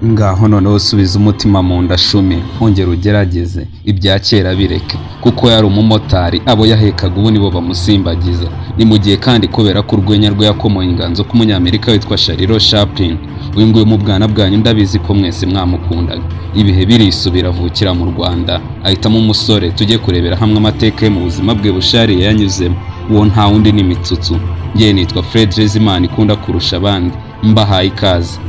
ngaho noneho subiza umutima mu nda shumi ongera ugerageze ibya kera bireke kuko yari umumotari abo yahekaga ubu nibo bamusimbagiza. Ni mu gihe kandi kubera ko urwenya rwe yakomoye inganzo k'umunyamerika witwa Charlie Chaplin. Uyu nguyu mu bwana bwanyu ndabizi ko mwese mwamukundaga. Ibihe birisubira avukira mu Rwanda ahitamo umusore tujye kurebera hamwe amateka ye mu buzima bwe bushariye yanyuzemo. Uwo nta wundi ni MITSUTSU. Ngiye nitwa Fred Imana ikunda kurusha abandi, mbahaye ikaze.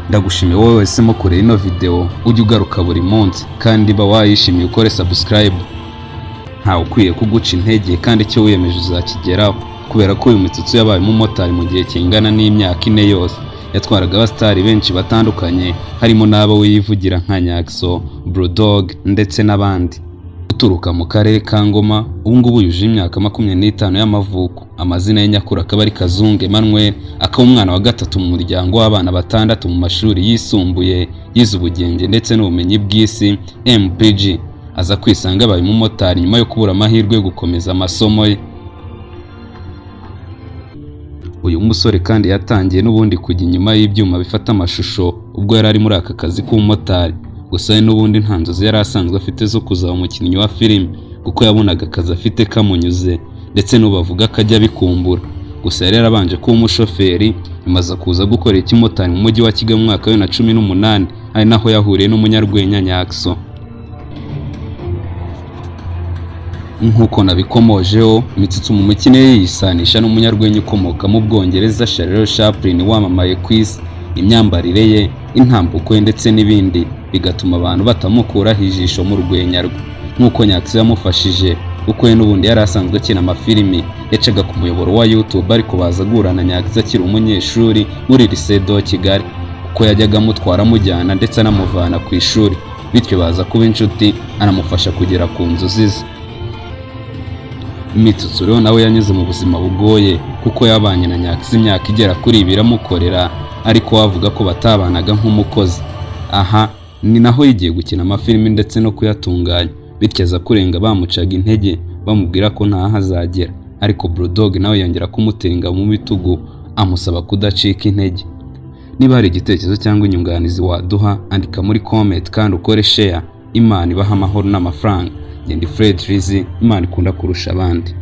Ndagushimiye wowe wese mo kure ino video ujye ugaruka buri munsi kandi ba wayishimiye ukore subscribe. Nta ukwiye kuguca intege kandi icyo wiyemeje uzakigeraho kubera ko uyu MITSUTSU yabaye umumotari mu gihe kingana n'imyaka 4 yose. Yatwaraga abastari benshi batandukanye harimo n'abo wiyivugira nka NYAXO, BULLDOG ndetse n'abandi. Uturuka mu karere ka Ngoma ubu ngubu yuje imyaka 25 y'amavuko. Amazina ye nyakuri akaba ari Kazungu Emmanuel, akaba umwana wa gatatu mu muryango w'abana batandatu mu mashuri yisumbuye yize ubugenge ndetse n'ubumenyi bw'isi MPG. Aza kwisanga abaye umumotari nyuma yo kubura amahirwe yo gukomeza amasomo ye. Uyu musore kandi yatangiye n'ubundi kujya inyuma y'ibyuma bifata amashusho ubwo yari ari muri aka kazi k'umumotari. Gusa n'ubundi nta nzozi yari asanzwe afite zo kuzaba umukinnyi wa filime kuko yabonaga akazi afite kamunyuze ndetse n'ubavuga akajya bikumbura. Gusa yari yarabanje kuba umushoferi imaze kuza gukora ikimotari mu mujyi wa Kigali mu mwaka wa 2018 ari naho yahuriye n'umunyarwenya NYAXO. Nkuko nabikomojeho MITSUTSU mu mukino yisanisha n'umunyarwenya ukomoka mu Bwongereza Charlie Chaplin wamamaye ku isi. Imyambarire ye, intambuko ndetse n'ibindi bigatuma abantu batamukuraho ijisho mu rwenya rwe. Nkuko NYAXO yamufashije kuko ye n'ubundi yari asanzwe akina amafilimi yacaga ku muyoboro wa YouTube ariko baza gurana NYAXO akiri umunyeshuri muri lycée de Kigali kuko yajyaga amutwara amujyana ndetse anamuvana ku ishuri, bityo baza kuba inshuti anamufasha kugera ku nzozi ze. MITSUTSU rero nawe yanyuze mu buzima bugoye kuko yabanye na NYAXO imyaka igera kuri 2 amukorera ariko wavuga ko batabanaga nk'umukozi. Aha ni naho yigiye gukina amafilimi ndetse no kuyatunganya, bityo aza kurenga bamucaga intege bamubwira ko nta hazagera, ariko BULLDOG nawe yongera kumutenga mu bitugu amusaba kudacika intege. Niba hari igitekerezo cyangwa inyunganizi waduha andika muri comment kandi ukore share. Imana ibaha amahoro n'amafaranga. Ndi Fred Imana ikunda kurusha abandi.